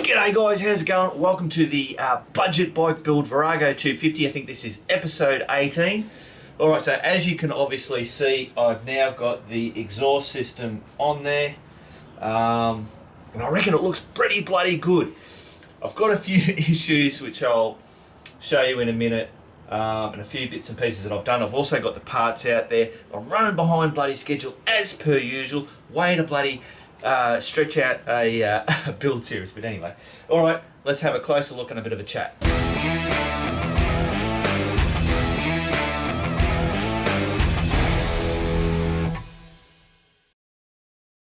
G'day guys, how's it going? Welcome to the budget bike build Virago 250. I think this is episode 18. Alright, so as you can obviously see, I've now got the exhaust system on there. And I reckon it looks pretty bloody good. I've got a few issues which I'll show you in a minute. And a few bits and pieces that I've done. I've also got the parts out there. I'm running behind bloody schedule as per usual. Way to bloody stretch out a build series, but anyway. Alright, let's have a closer look and a bit of a chat.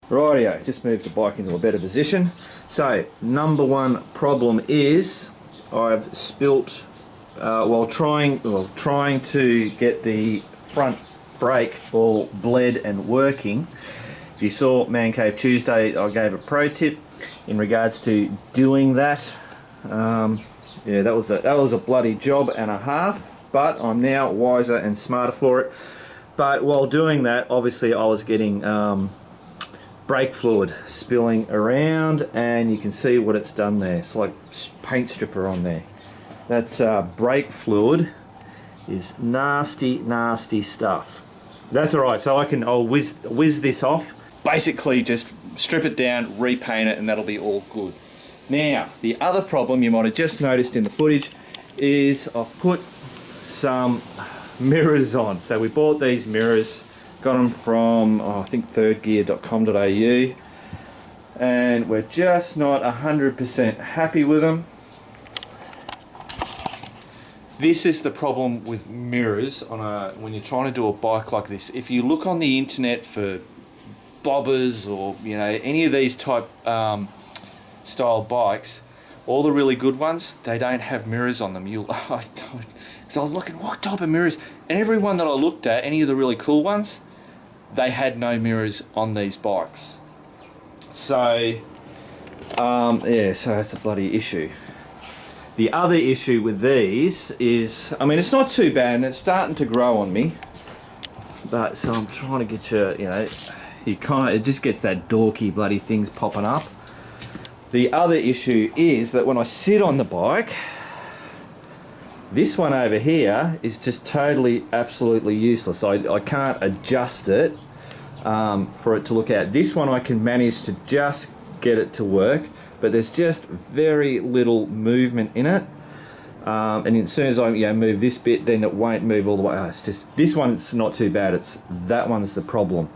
Rightio, just moved the bike into a better position. So, number one problem is I've spilt while trying to get the front brake all bled and working. If you saw Man Cave Tuesday, I gave a pro tip in regards to doing that. Yeah, that was a bloody job and a half, but I'm now wiser and smarter for it. But while doing that, obviously I was getting brake fluid spilling around, and you can see what it's done there. It's like paint stripper on there. That brake fluid is nasty, nasty stuff. That's alright, so I'll whiz this off. Basically just strip it down, repaint it, and that'll be all good. Now, the other problem you might have just noticed in the footage is I've put some mirrors on. So we bought these mirrors, got them from I think thirdgear.com.au, and we're just not 100% happy with them. This is the problem with mirrors when you're trying to do a bike like this. If you look on the internet for bobbers or any of these type style bikes, all the really good ones, they don't have mirrors on them. So I was looking, what type of mirrors? And every one that I looked at, any of the really cool ones, they had no mirrors on these bikes. So yeah, so that's a bloody issue. The other issue with these is, I mean, it's not too bad and it's starting to grow on me, but so I'm trying to get it just gets that dorky bloody things popping up. The other issue is that when I sit on the bike, this one over here is just totally, absolutely useless. I can't adjust it for it to look at. This one I can manage to just get it to work, but there's just very little movement in it. And as soon as I move this bit, then it won't move all the way. It's just, this one's not too bad, it's that one's the problem.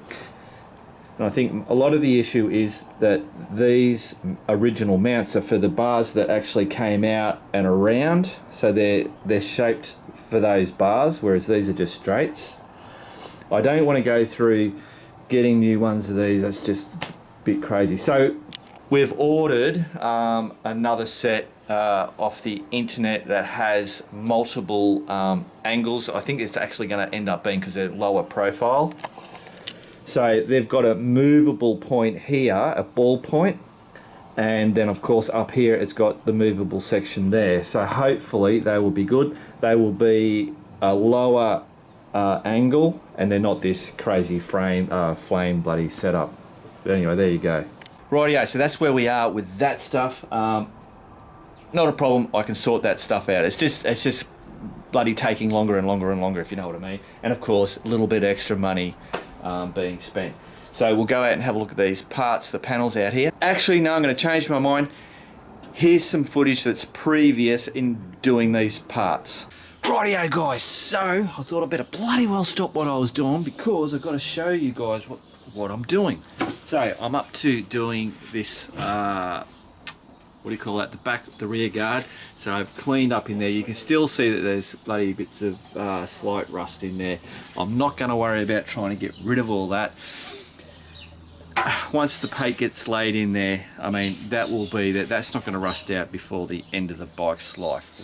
And I think a lot of the issue is that these original mounts are for the bars that actually came out and around, so they're shaped for those bars, whereas these are just straights. I don't want to go through getting new ones of these, that's just a bit crazy. So we've ordered another set off the internet that has multiple angles. I think it's actually going to end up being, because they're lower profile. So they've got a movable point here, a ball point, and then of course up here it's got the movable section there. So hopefully they will be good. They will be a lower angle, and they're not this crazy flame bloody setup. But anyway, there you go. Rightio, so that's where we are with that stuff. Not a problem, I can sort that stuff out. It's just bloody taking longer and longer and longer, if you know what I mean. And of course, a little bit extra money being spent. So we'll go out and have a look at these parts, the panels out here. Actually, no, I'm going to change my mind. Here's some footage that's previous in doing these parts. Rightio guys, so I thought I'd better bloody well stop what I was doing, because I've got to show you guys what I'm doing. So I'm up to doing this, what do you call that, the rear guard. So I've cleaned up in there. You can still see that there's bloody bits of slight rust in there. I'm not going to worry about trying to get rid of all that. Once the paint gets laid in there, I mean, that's not going to rust out before the end of the bike's life.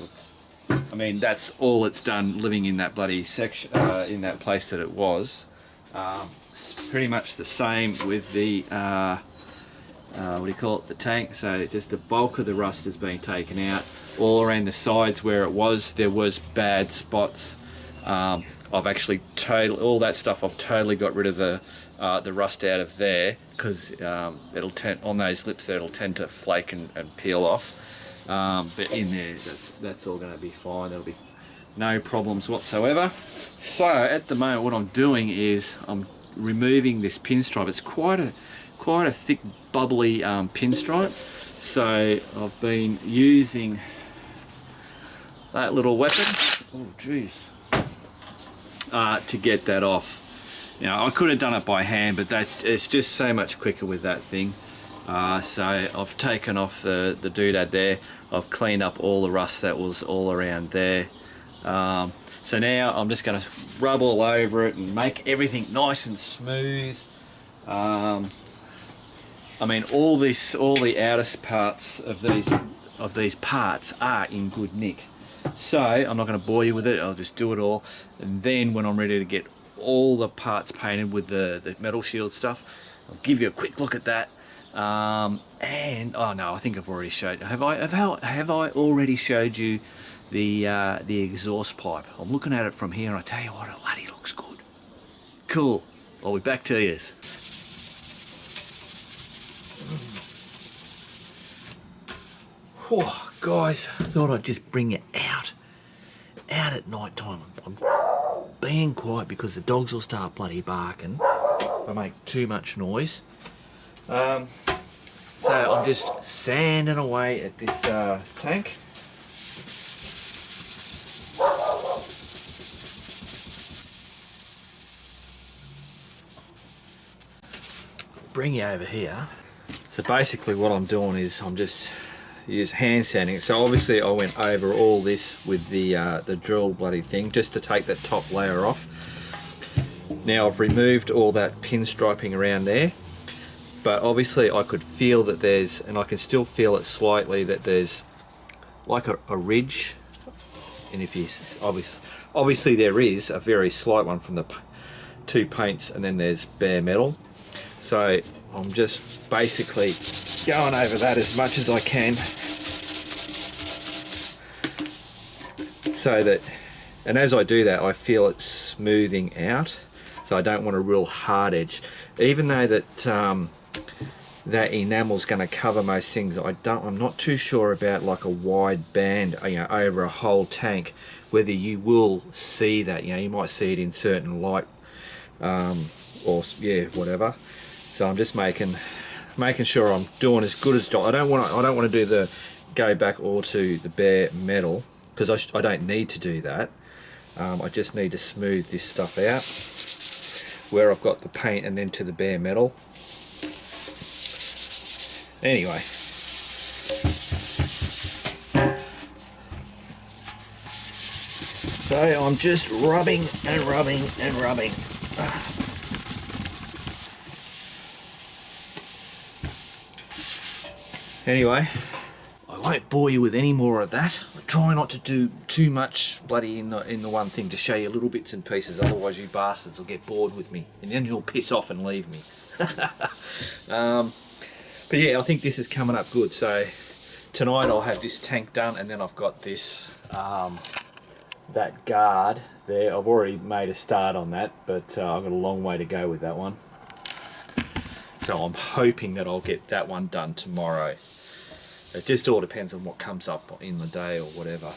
I mean, that's all it's done living in that bloody section, in that place that it was. It's pretty much the same with the what do you call it, the tank. So just the bulk of the rust has been taken out. All around the sides where there was bad spots, I've actually all that stuff I've totally got rid of the rust out of there. because it'll tend on those lips there, it'll tend to flake and peel off. But in there, that's all going to be fine. There'll be no problems whatsoever. So at the moment, what I'm doing is I'm removing this pinstripe. It's quite a thick, bubbly pinstripe. So I've been using that little weapon. Oh, jeez. To get that off. You know, I could have done it by hand, but it's just so much quicker with that thing. So I've taken off the doodad there. I've cleaned up all the rust that was all around there. So now I'm just going to rub all over it and make everything nice and smooth. I mean, all the outer parts of these parts are in good nick. So I'm not going to bore you with it. I'll just do it all, and then when I'm ready to get all the parts painted with the metal shield stuff, I'll give you a quick look at that. And oh no, I think I've already showed. Have I already showed you the exhaust pipe? I'm looking at it from here, and I tell you what, it bloody looks good. Cool. I'll be back to you. Oh, guys, I thought I'd just bring you out at night time. I'm being quiet because the dogs will start bloody barking if I make too much noise. So I'm just sanding away at this tank. Bring you over here. So basically what I'm doing is I'm just hand sanding it. So obviously I went over all this with the drill bloody thing just to take that top layer off. Now I've removed all that pinstriping around there, but obviously I could feel that there's, and I can still feel it slightly, that there's like a ridge. And if you obviously there is a very slight one from the two paints, and then there's bare metal. So I'm just basically going over that as much as I can, so that, and as I do that, I feel it smoothing out. So I don't want a real hard edge, even though that that enamel's going to cover most things. I'm not too sure about like a wide band, you know, over a whole tank, whether you will see that. You know, you might see it in certain light, or yeah, whatever. So I'm just making sure I'm doing as good as I don't want to do the go back all to the bare metal, because I don't need to do that. I just need to smooth this stuff out where I've got the paint and then to the bare metal. Anyway, so I'm just rubbing and rubbing and rubbing. Anyway, I won't bore you with any more of that. I try not to do too much bloody in the one thing, to show you little bits and pieces, otherwise you bastards will get bored with me and then you'll piss off and leave me. But yeah, I think this is coming up good. So tonight I'll have this tank done, and then I've got this that guard there. I've already made a start on that, but I've got a long way to go with that one. So I'm hoping that I'll get that one done tomorrow. It just all depends on what comes up in the day or whatever.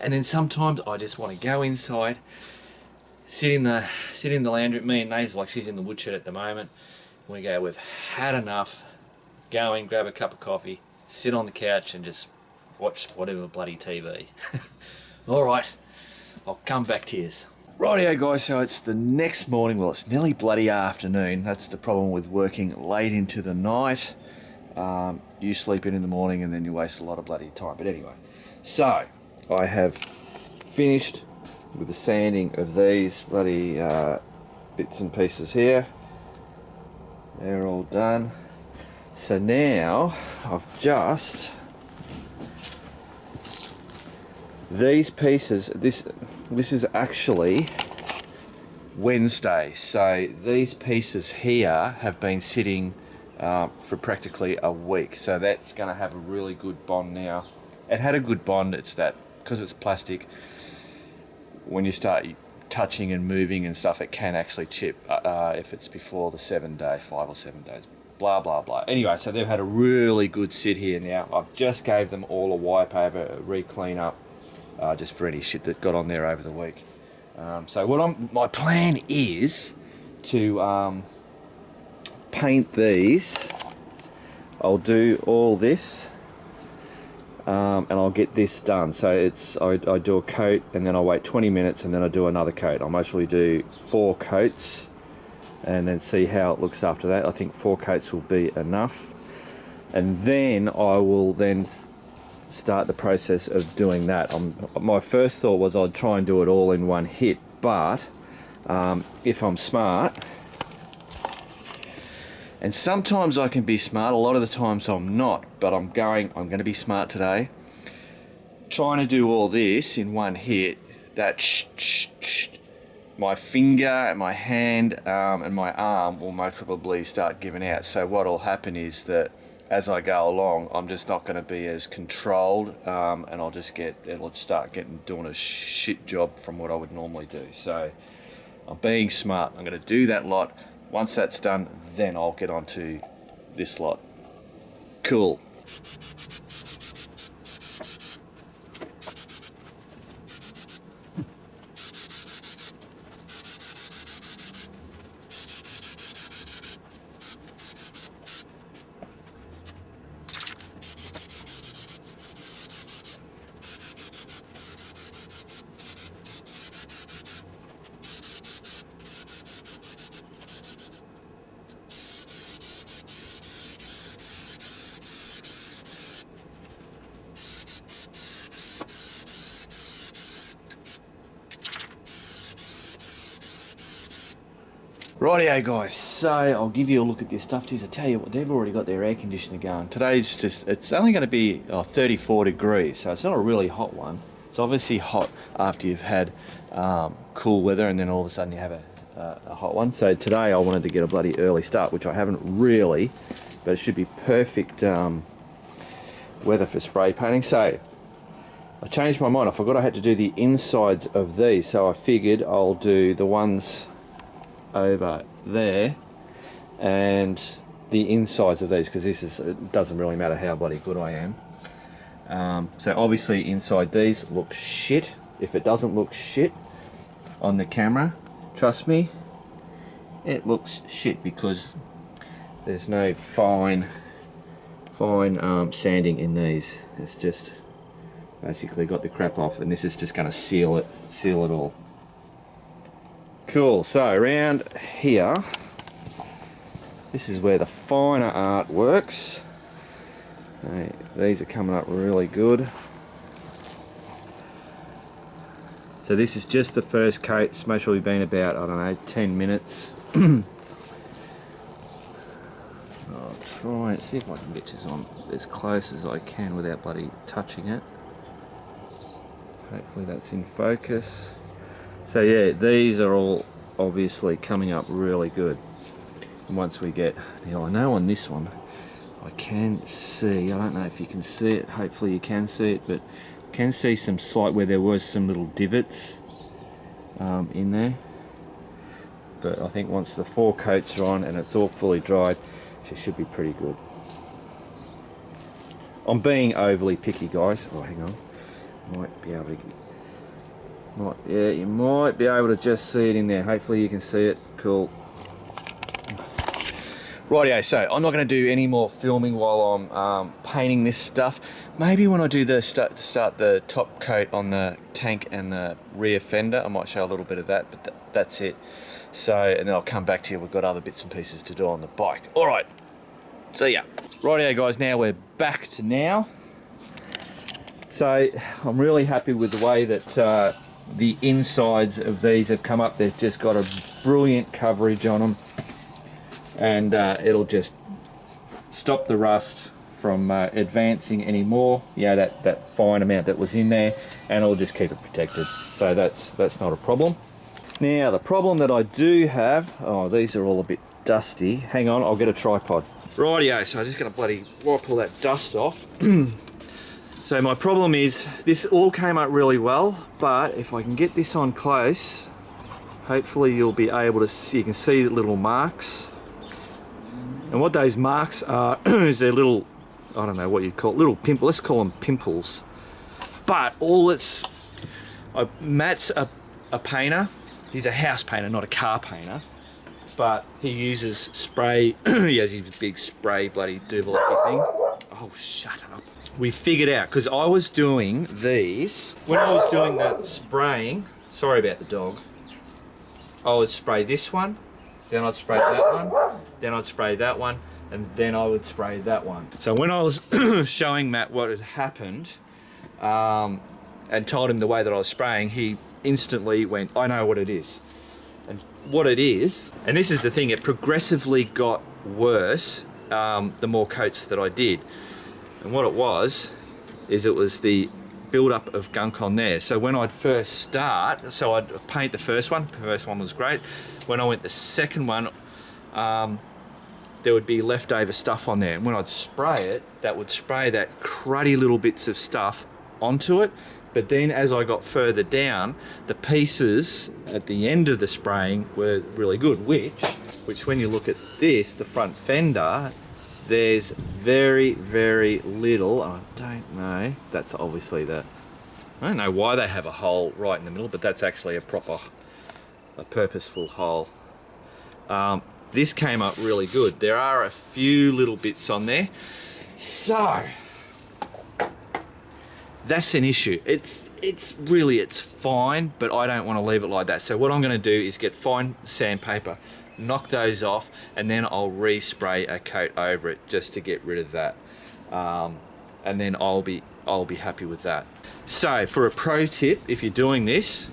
And then sometimes I just want to go inside, sit in the lounge room. Me and Nays, like, she's in the woodshed at the moment. We go, we've had enough. Go in, grab a cup of coffee, sit on the couch and just watch whatever bloody TV. Alright, I'll come back to you. Rightio guys, so it's the next morning. Well, it's nearly bloody afternoon. That's the problem with working late into the night. You sleep in the morning and then you waste a lot of bloody time. But anyway, so I have finished with the sanding of these bloody bits and pieces here. They're all done. So now I've just, these pieces, this is actually Wednesday. So these pieces here have been sitting for practically a week. So that's going to have a really good bond now. It had a good bond. It's that, because it's plastic, when you start touching and moving and stuff, it can actually chip if it's before the 7 day, 5 or 7 days. blah blah blah. Anyway, so they've had a really good sit here now. I've just gave them all a wipe over, a re-clean up, just for any shit that got on there over the week. So my plan is to paint these. I'll do all this, and I'll get this done. So I do a coat, and then I wait 20 minutes, and then I do another coat. I'll mostly do 4 coats, and then see how it looks after that. I think 4 coats will be enough, and then I will start the process of doing that. My first thought was I'd try and do it all in one hit, but if I'm smart, and sometimes I can be smart, a lot of the times I'm not, but I'm going to be smart today. Trying to do all this in one hit, my finger and my hand and my arm will most probably start giving out. So what will happen is that as I go along, I'm just not going to be as controlled, and it'll start doing a shit job from what I would normally do. So I'm being smart. I'm going to do that lot. Once that's done, then I'll get on to this lot. Cool. Rightio guys, so I'll give you a look at this stuff. Geez, I tell you what, they've already got their air conditioner going. Today's it's only going to be 34 degrees, so it's not a really hot one. It's obviously hot after you've had cool weather, and then all of a sudden you have a hot one. So today I wanted to get a bloody early start, which I haven't really, but it should be perfect weather for spray painting. So I changed my mind. I forgot I had to do the insides of these, so I figured I'll do the ones over there and the insides of these, because it doesn't really matter how bloody good I am. So obviously inside these look shit. If it doesn't look shit on the camera, trust me, it looks shit, because there's no fine sanding in these. It's just basically got the crap off, and this is just going to seal it all. Cool. So around here, this is where the finer art works. These are coming up really good. So this is just the first coat. It's most probably been about, I don't know, 10 minutes. I'll try and see if I can get this on as close as I can without bloody touching it. Hopefully that's in focus. So yeah, these are all obviously coming up really good. And once we get, now I know on this one, I can see, I don't know if you can see it, hopefully you can see it, but I can see some slight, where there was some little divots in there. But I think once the 4 coats are on and it's all fully dried, it should be pretty good. I'm being overly picky, guys. Oh, hang on. Might be able to yeah, you might be able to just see it in there. Hopefully you can see it. Cool. Rightio, so I'm not going to do any more filming while I'm painting this stuff. Maybe when I do the start the top coat on the tank and the rear fender, I might show a little bit of that, but that's it. So, and then I'll come back to you. We've got other bits and pieces to do on the bike. All right, see ya. Rightio guys, now we're back to now. So I'm really happy with the way that the insides of these have come up. They've just got a brilliant coverage on them, and it'll just stop the rust from advancing anymore. Yeah, that fine amount that was in there, and it'll just keep it protected. So that's not a problem. Now the problem that I do have, oh, these are all a bit dusty. Hang on, I'll get a tripod. Rightio, so I'm just gonna bloody wipe all that dust off. So my problem is, this all came up really well, but if I can get this on close, hopefully you'll be able to see, you can see the little marks. And what those marks are is they're little, I don't know what you'd call it, little pimple, let's call them pimples. But all it's, Matt's a painter. He's a house painter, not a car painter. But he uses spray, he has his big spray bloody doobalocky thing. Oh, shut up. We figured out, because I was doing these, when I was doing the spraying, sorry about the dog, I would spray this one, then I'd spray that one, then I'd spray that one, and then I would spray that one. So when I was showing Matt what had happened, and told him the way that I was spraying, he instantly went, I know what it is. And what it is, and this is the thing, it progressively got worse the more coats that I did. And what it was the build-up of gunk on there. So when I'd first start, so I'd paint the first one was great. When I went the second one, there would be leftover stuff on there. And when I'd spray it, that would spray that cruddy little bits of stuff onto it. But then as I got further down, the pieces at the end of the spraying were really good, which when you look at this, the front fender, there's very, very little, I don't know, that's obviously I don't know why they have a hole right in the middle, but that's actually a purposeful hole. This came up really good. There are a few little bits on there. So, that's an issue. It's fine, but I don't want to leave it like that. So what I'm going to do is get fine sandpaper, knock those off, and then I'll respray a coat over it just to get rid of that. And then I'll be happy with that. So for a pro tip, if you're doing this,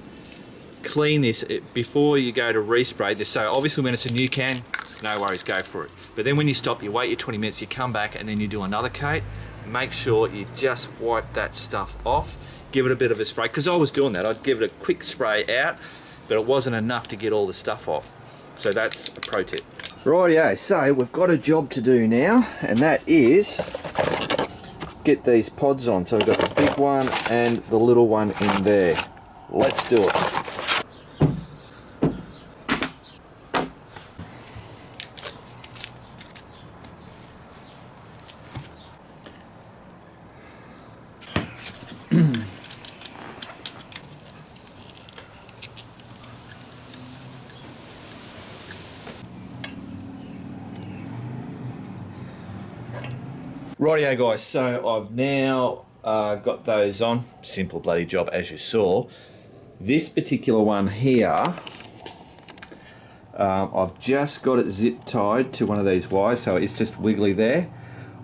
clean this before you go to respray this. So obviously when it's a new can, no worries, go for it. But then when you stop, you wait your 20 minutes, you come back, and then you do another coat. Make sure you just wipe that stuff off, give it a bit of a spray, because I was doing that. I'd give it a quick spray out, but it wasn't enough to get all the stuff off. So that's a pro tip. Rightio, so we've got a job to do now, and that is get these pods on. So we've got the big one and the little one in there. Let's do it. Rightio guys, so I've now got those on. Simple bloody job as you saw. This particular one here, I've just got it zip tied to one of these wires, so it's just wiggly there.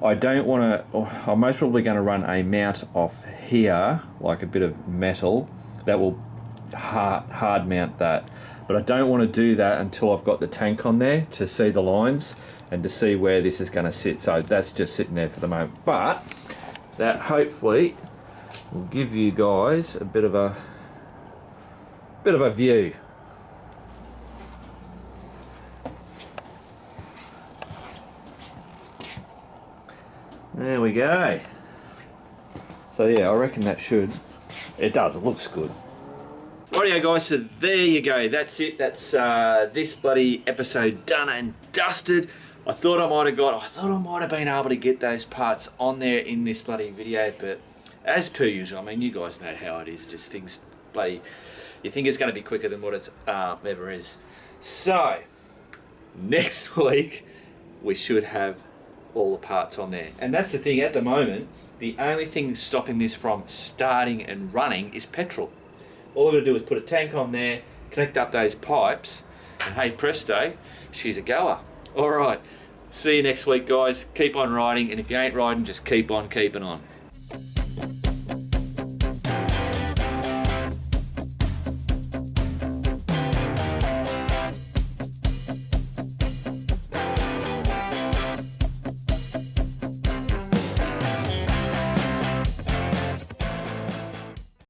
I don't want to, I'm most probably going to run a mount off here, like a bit of metal, that will hard mount that. But I don't want to do that until I've got the tank on there to see the lines and to see where this is going to sit. So that's just sitting there for the moment. But that hopefully will give you guys a bit of a view. There we go. So yeah, I reckon that should. It does. It looks good. Rightio guys, so there you go. That's it. That's this bloody episode done and dusted. I thought I might have been able to get those parts on there in this bloody video, but as per usual, I mean, you guys know how it is. Just things bloody. You think it's going to be quicker than what it ever is. So next week we should have all the parts on there, and that's the thing. At the moment, the only thing stopping this from starting and running is petrol. All I've got to do is put a tank on there, connect up those pipes, and hey presto, she's a goer. All right, see you next week, guys. Keep on riding, and if you ain't riding, just keep on keeping on.